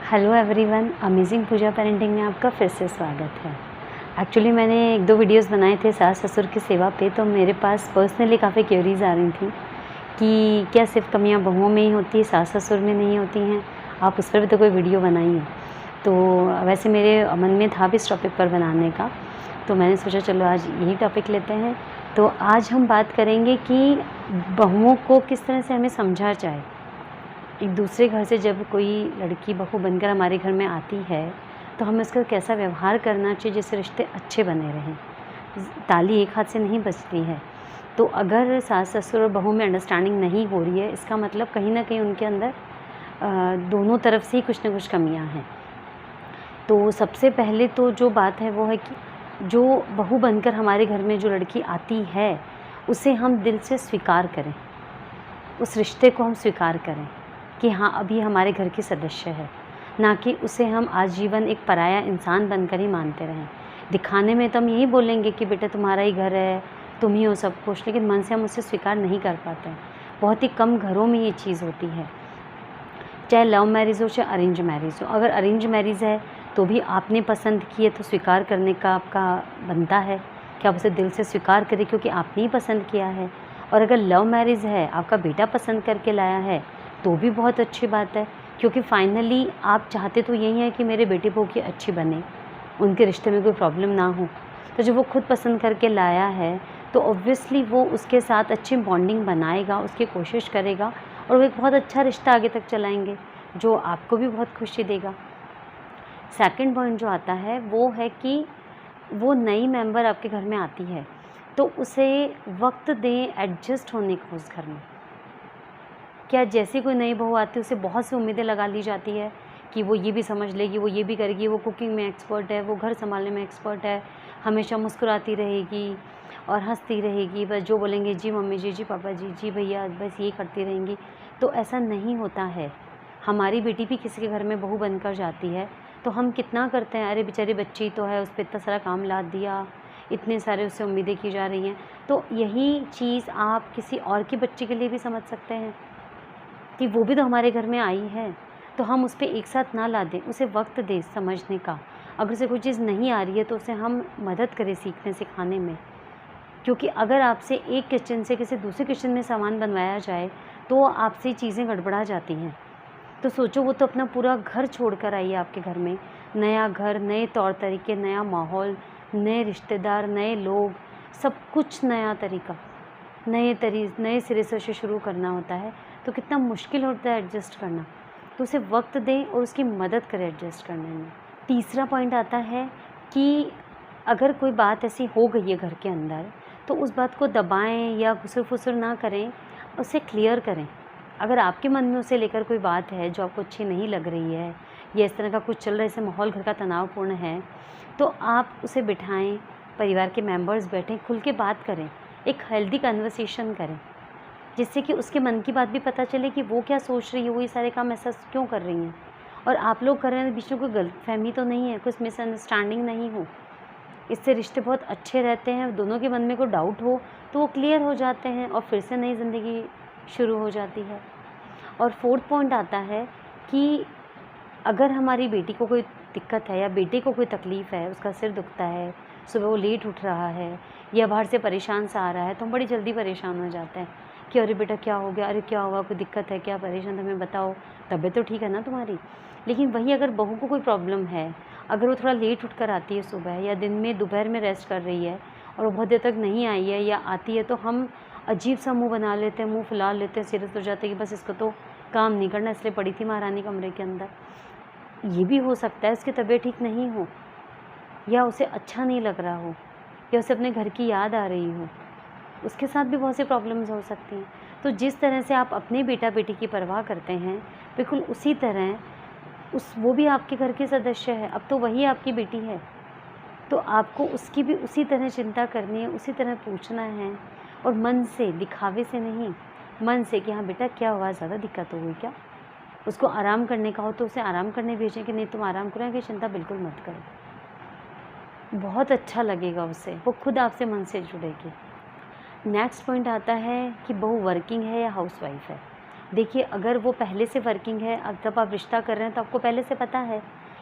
Hello everyone, amazing पूजा parenting में आपका फिर से स्वागत है। एक्चुअली मैंने 1-2 वीडियोस बनाए थे सास ससुर की सेवा पे, तो मेरे पास पर्सनली काफ़ी क्वेरीज आ रही थी कि क्या सिर्फ कमियां बहुओं में ही होती है, सास ससुर में नहीं होती हैं। आप उस पर भी तो कोई वीडियो बनाइए। तो वैसे मेरे मन में था भी इस टॉपिक पर बनाने का, तो मैंने सोचा चलो आज यही टॉपिक लेते हैं। तो आज हम बात करेंगे कि बहुओं को किस तरह से हमें समझा जाए। एक दूसरे घर से जब कोई लड़की बहू बनकर हमारे घर में आती है, तो हमें उसका कैसा व्यवहार करना चाहिए जिससे रिश्ते अच्छे बने रहें। ताली एक हाथ से नहीं बजती है। तो अगर सास ससुर और बहू में अंडरस्टैंडिंग नहीं हो रही है, इसका मतलब कहीं ना कहीं उनके अंदर दोनों तरफ से ही कुछ ना कुछ कमियां हैं। तो सबसे पहले तो जो बात है वो है कि जो बहू बनकर हमारे घर में जो लड़की आती है, उसे हम दिल से स्वीकार करें, उस रिश्ते को हम स्वीकार करें कि हाँ, अभी हमारे घर की सदस्य है, ना कि उसे हम आजीवन एक पराया इंसान बनकर ही मानते रहें। दिखाने में तो हम यही बोलेंगे कि बेटा तुम्हारा ही घर है, तुम ही हो सब कुछ, लेकिन मन से हम उसे स्वीकार नहीं कर पाते हैं। बहुत ही कम घरों में ये चीज़ होती है, चाहे लव मैरिज हो चाहे अरेंज मैरिज हो। अगर अरेंज मैरिज है तो भी आपने पसंद की है, तो स्वीकार करने का आपका बनता है कि आप उसे दिल से स्वीकार करें, क्योंकि आपने ही पसंद किया है। और अगर लव मैरिज है, आपका बेटा पसंद करके लाया है, तो भी बहुत अच्छी बात है, क्योंकि फाइनली आप चाहते तो यही है कि मेरे बेटे बहू की अच्छी बने, उनके रिश्ते में कोई प्रॉब्लम ना हो। तो जब वो खुद पसंद करके लाया है, तो ऑब्वियसली वो उसके साथ अच्छी बॉन्डिंग बनाएगा, उसकी कोशिश करेगा, और वो एक बहुत अच्छा रिश्ता आगे तक चलाएंगे, जो आपको भी बहुत खुशी देगा। सेकंड पॉइंट जो आता है वो है कि वो नई मेंबर आपके घर में आती है, तो उसे वक्त दें एडजस्ट होने को उस घर में। क्या जैसे कोई नई बहू आती है उसे बहुत सी उम्मीदें लगा ली जाती है कि वो ये भी समझ लेगी, वो ये भी करेगी, वो कुकिंग में एक्सपर्ट है, वो घर संभालने में एक्सपर्ट है, हमेशा मुस्कुराती रहेगी और हंसती रहेगी, बस जो बोलेंगे जी मम्मी जी, जी पापा जी, जी भैया, बस ये करती रहेंगी। तो ऐसा नहीं होता है। हमारी बेटी भी किसी के घर में बहू बनकर जाती है, तो हम कितना करते हैं, अरे बेचारी बच्ची तो है, उस पर इतना सारा काम लाद दिया, इतने सारे उससे उम्मीदें की जा रही हैं। तो यही चीज़ आप किसी और की बच्ची के लिए भी समझ सकते हैं कि वो भी तो हमारे घर में आई है, तो हम उस पर एक साथ ना ला दें, उसे वक्त दें समझने का। अगर उसे कोई चीज़ नहीं आ रही है तो उसे हम मदद करें सीखने सिखाने में, क्योंकि अगर आपसे एक किचन से किसी दूसरे किचन में सामान बनवाया जाए तो आपसे चीज़ें गड़बड़ा जाती हैं। तो सोचो, वो तो अपना पूरा घर छोड़ कर आई है आपके घर में, नया घर, नए तौर तरीके, नया माहौल, नए रिश्तेदार, नए लोग, सब कुछ नया तरीका, नए सिरे से उसे शुरू करना होता है। तो कितना मुश्किल होता है एडजस्ट करना। तो उसे वक्त दें और उसकी मदद करें एडजस्ट करने में। तीसरा पॉइंट आता है कि अगर कोई बात ऐसी हो गई है घर के अंदर, तो उस बात को दबाएं या घुसर फुसर ना करें, उसे क्लियर करें। अगर आपके मन में उसे लेकर कोई बात है जो आपको अच्छी नहीं लग रही है, या इस तरह का कुछ चल रहा है, जैसे माहौल घर का तनावपूर्ण है, तो आप उसे बिठाएं, परिवार के मेंबर्स बैठें, खुल के बात करें, एक हेल्दी कन्वर्सेशन करें, जिससे कि उसके मन की बात भी पता चले कि वो क्या सोच रही है, वो ये सारे काम ऐसा क्यों कर रही हैं, और आप लोग कर रहे हैं, बीच में कोई गलतफहमी तो नहीं है, कुछ मिसअंडरस्टैंडिंग नहीं हो। इससे रिश्ते बहुत अच्छे रहते हैं। दोनों के मन में कोई डाउट हो तो वो क्लियर हो जाते हैं और फिर से नई ज़िंदगी शुरू हो जाती है। और फोर्थ पॉइंट आता है कि अगर हमारी बेटी को कोई दिक्कत है या बेटे को कोई तकलीफ़ है, उसका सिर दुखता है, सुबह वो लेट उठ रहा है या बाहर से परेशान सा आ रहा है, तो हम बड़ी जल्दी परेशान हो जाते हैं कि अरे बेटा क्या हो गया, अरे क्या हुआ, कोई दिक्कत है क्या, परेशान तो हमें बताओ, तबीयत तो ठीक है ना तुम्हारी। लेकिन वही अगर बहू को कोई प्रॉब्लम है, अगर वो थोड़ा लेट उठ कर आती है सुबह, या दिन में दोपहर में रेस्ट कर रही है और वो बहुत देर तक नहीं आई है या आती है, तो हम अजीब सा मुँह बना लेते हैं, मुँह फुला लेते हैं, सीरियस हो जाते हैं कि बस इसको तो काम नहीं करना, इसलिए पड़ी थी महारानी कमरे के अंदर। ये भी हो सकता है उसकी तबीयत ठीक नहीं हो, या उसे अच्छा नहीं लग रहा हो, या उसे अपने घर की याद आ रही हो, उसके साथ भी बहुत सी प्रॉब्लम्स हो सकती हैं। तो जिस तरह से आप अपने बेटा बेटी की परवाह करते हैं, बिल्कुल उसी तरह वो भी आपके घर के सदस्य है, अब तो वही आपकी बेटी है, तो आपको उसकी भी उसी तरह चिंता करनी है, उसी तरह पूछना है, और मन से, दिखावे से नहीं, मन से कि हाँ बेटा क्या हुआ, ज़्यादा दिक्कत हो गई क्या। उसको आराम करने का हो तो उसे आराम करने भेजें कि नहीं तुम आराम करो, कि चिंता बिल्कुल मत करो। बहुत अच्छा लगेगा उसे, वो खुद आपसे मन से जुड़ेगी। नेक्स्ट पॉइंट आता है कि बहू वर्किंग है या हाउसवाइफ है। देखिए, अगर वो पहले से वर्किंग है, अब जब आप रिश्ता कर रहे हैं तो आपको पहले से पता है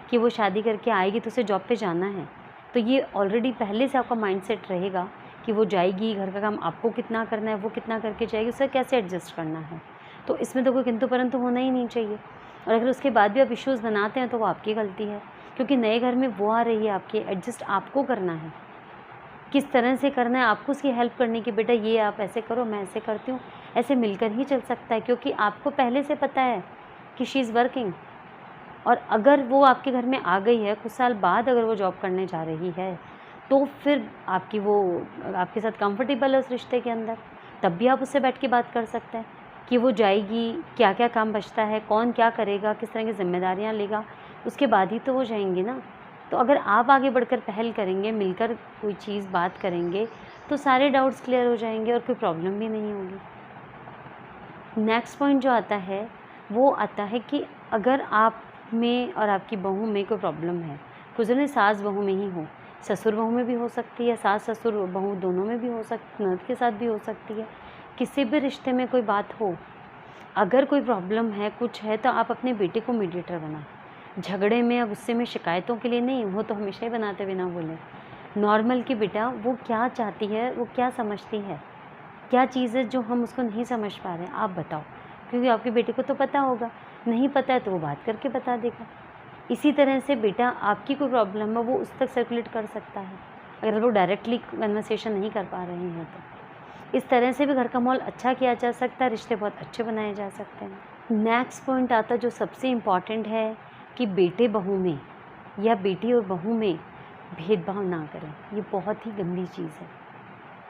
कि वो शादी करके आएगी तो उसे जॉब पे जाना है। तो ये ऑलरेडी पहले से आपका माइंडसेट रहेगा कि वो जाएगी, घर का काम आपको कितना करना है, वो कितना करके जाएगी, उसे कैसे एडजस्ट करना है। तो इसमें तो कोई किंतु परंतु होना ही नहीं चाहिए। और अगर उसके बाद भी आप इश्यूज़ बनाते हैं तो वो आपकी गलती है, क्योंकि नए घर में वो आ रही है आपके, एडजस्ट आपको करना है। किस तरह से करना है, आपको उसकी हेल्प करनी कि बेटा ये आप ऐसे करो, मैं ऐसे करती हूँ, ऐसे मिलकर ही चल सकता है, क्योंकि आपको पहले से पता है कि शी इज़ वर्किंग। और अगर वो आपके घर में आ गई है, कुछ साल बाद अगर वो जॉब करने जा रही है, तो फिर आपकी वो आपके साथ कंफर्टेबल है उस रिश्ते के अंदर, तब भी आप उससे बैठ के बात कर सकते हैं कि वो जाएगी, क्या-क्या काम बचता है, कौन क्या करेगा, किस तरह की ज़िम्मेदारियाँ लेगा, उसके बाद ही तो वो जाएँगी ना। तो अगर आप आगे बढ़कर पहल करेंगे, मिलकर कोई चीज़ बात करेंगे, तो सारे डाउट्स क्लियर हो जाएँगे और कोई प्रॉब्लम भी नहीं होगी। नेक्स्ट पॉइंट जो आता है, वो आता है कि अगर आप में और आपकी बहू में कोई प्रॉब्लम है, कुछ नहीं सास बहू में ही हो, ससुर बहू में भी हो सकती है, सास ससुर बहू दोनों में भी हो ननद के साथ भी हो सकती है, किसी भी रिश्ते में कोई बात हो, अगर कोई प्रॉब्लम है, कुछ है, तो आप अपने बेटे को मीडिएटर बनाएं। झगड़े में या गुस्से में शिकायतों के लिए नहीं, वो तो हमेशा ही बनाते बिना बोले। नॉर्मल कि बेटा वो क्या चाहती है, वो क्या समझती है, क्या चीज़ है जो हम उसको नहीं समझ पा रहे हैं, आप बताओ। क्योंकि आपके बेटे को तो पता होगा, नहीं पता है तो वो बात करके बता देगा। इसी तरह से बेटा आपकी कोई प्रॉब्लम है वो उस तक सर्कुलेट कर सकता है, अगर वो डायरेक्टली कन्वर्सेशन नहीं कर पा रहे हैं तो। इस तरह से भी घर का माहौल अच्छा किया जा सकता है, रिश्ते बहुत अच्छे बनाए जा सकते हैं। नेक्स्ट पॉइंट आता जो सबसे इम्पॉर्टेंट है कि बेटे बहू में या बेटी और बहू में भेदभाव ना करें। ये बहुत ही गंदी चीज़ है,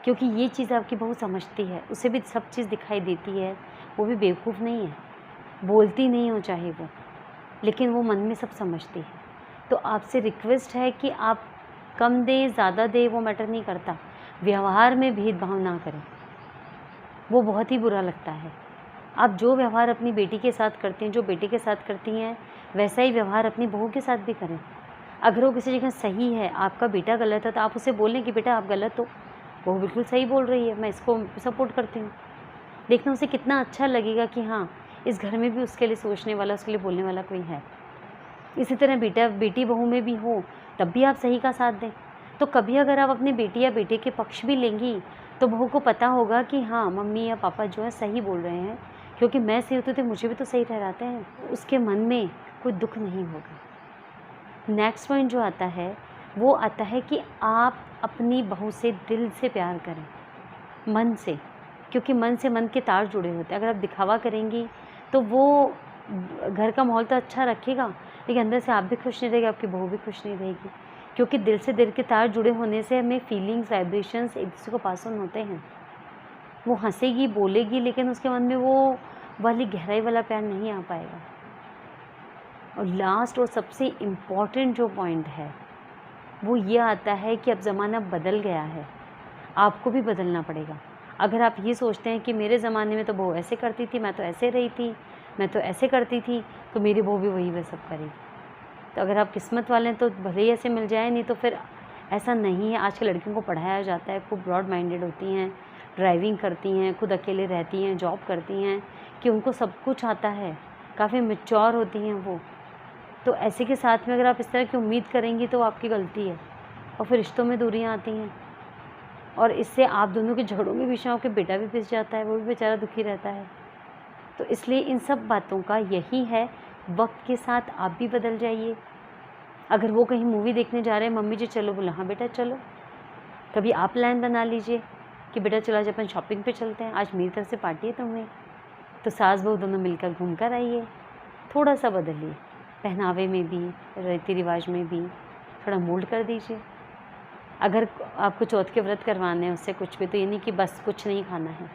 क्योंकि ये चीज़ आपकी बहू समझती है, उसे भी सब चीज़ दिखाई देती है, वो भी बेवकूफ़ नहीं है, बोलती नहीं हो चाहे वो, लेकिन वो मन में सब समझती है। तो आपसे रिक्वेस्ट है कि आप कम दें ज़्यादा दें वो मैटर नहीं करता, व्यवहार में भेदभाव ना करें, वो बहुत ही बुरा लगता है। आप जो व्यवहार अपनी बेटी के साथ करती हैं, जो बेटे के साथ करती हैं, वैसा ही व्यवहार अपनी बहू के साथ भी करें। अगर वो किसी जगह सही है, आपका बेटा गलत है, तो आप उसे बोलें कि बेटा आप गलत हो, वो बिल्कुल सही बोल रही है, मैं इसको सपोर्ट करती हूँ। देखना उसे कितना अच्छा लगेगा कि हाँ, इस घर में भी उसके लिए सोचने वाला, उसके लिए बोलने वाला कोई है। इसी तरह बेटी बहू में भी हो, तब भी आप सही का साथ दें। तो कभी अगर आप अपनी बेटी या बेटे के पक्ष भी लेंगी, तो बहू को पता होगा कि हाँ, मम्मी या पापा जो है सही बोल रहे हैं, क्योंकि मैं सही होती तो मुझे भी तो सही ठहराते हैं। उसके मन में कोई दुःख नहीं होगा। नेक्स्ट पॉइंट जो आता है, वो आता है कि आप अपनी बहू से दिल से प्यार करें, मन से, क्योंकि मन से मन के तार जुड़े होते हैं। अगर आप दिखावा करेंगी तो वो घर का माहौल तो अच्छा रखेगा, लेकिन अंदर से आप भी खुश नहीं रहेगी, आपकी बहू भी खुश नहीं रहेगी, क्योंकि दिल से दिल के तार जुड़े होने से हमें फीलिंग्स, वाइब्रेशंस एक दूसरे को पास ऑन होते हैं। वो हंसेगी, बोलेगी, लेकिन उसके मन में वो वाली गहराई वाला प्यार नहीं आ पाएगा। और लास्ट और सबसे इम्पॉर्टेंट जो पॉइंट है, वो ये आता है कि अब ज़माना बदल गया है, आपको भी बदलना पड़ेगा। अगर आप ये सोचते हैं कि मेरे ज़माने में तो बहू ऐसे करती थी, मैं तो ऐसे रही थी, मैं तो ऐसे करती थी, तो मेरी बहू भी वही सब करेगी। तो अगर आप किस्मत वाले हैं तो भले ही ऐसे मिल जाए, नहीं तो फिर ऐसा नहीं है। आजकल लड़कियों को पढ़ाया जाता है, खूब ब्रॉड माइंडेड होती हैं, ड्राइविंग करती हैं, खुद अकेले रहती हैं, जॉब करती हैं, कि उनको सब कुछ आता है, काफ़ी मैच्योर होती हैं वो। तो ऐसे के साथ में अगर आप इस तरह की उम्मीद करेंगी तो आपकी गलती है, और फिर रिश्तों में दूरियाँ आती हैं, और इससे आप दोनों के झगड़ों में भी के बेटा भी पिस जाता है, वो भी बेचारा दुखी रहता है। तो इसलिए इन सब बातों का यही है, वक्त के साथ आप भी बदल जाइए। अगर वो कहीं मूवी देखने जा रहे हैं, मम्मी जी चलो, बोला हाँ बेटा चलो। कभी आप प्लान बना लीजिए कि बेटा चलो आज अपन शॉपिंग पे चलते हैं, आज मेरी तरफ से पार्टी है तुम्हें, तो सास बहू दोनों मिलकर घूम कर आइए। थोड़ा सा बदलिए, पहनावे में भी, रीति रिवाज में भी थोड़ा मोल्ड कर दीजिए। अगर आपको चौथ के व्रत करवाने हैं उससे कुछ भी, तो ये नहीं कि बस कुछ नहीं खाना है,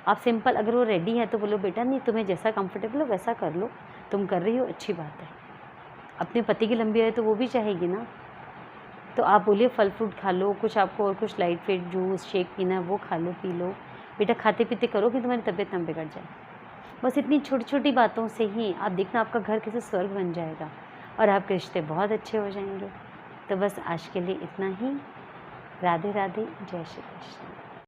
आप सिंपल, अगर वो रेडी है तो बोलो बेटा नहीं, तुम्हें जैसा कंफर्टेबल हो वैसा कर लो, तुम कर रही हो अच्छी बात है। अपने पति की लंबी आयु तो वो भी चाहेगी ना, तो आप बोलिए फल फ्रूट खा लो, कुछ आपको और कुछ लाइट वेट जूस शेक पीना है वो खा लो, पी लो बेटा, खाते पीते करो कि तुम्हारी तबीयत ना बिगड़ जाए। बस इतनी छोटी छोटी बातों से ही आप देखना आपका घर कैसे स्वर्ग बन जाएगा और आपके रिश्ते बहुत अच्छे हो जाएंगे। तो बस आज के लिए इतना ही। राधे राधे, जय श्री कृष्ण।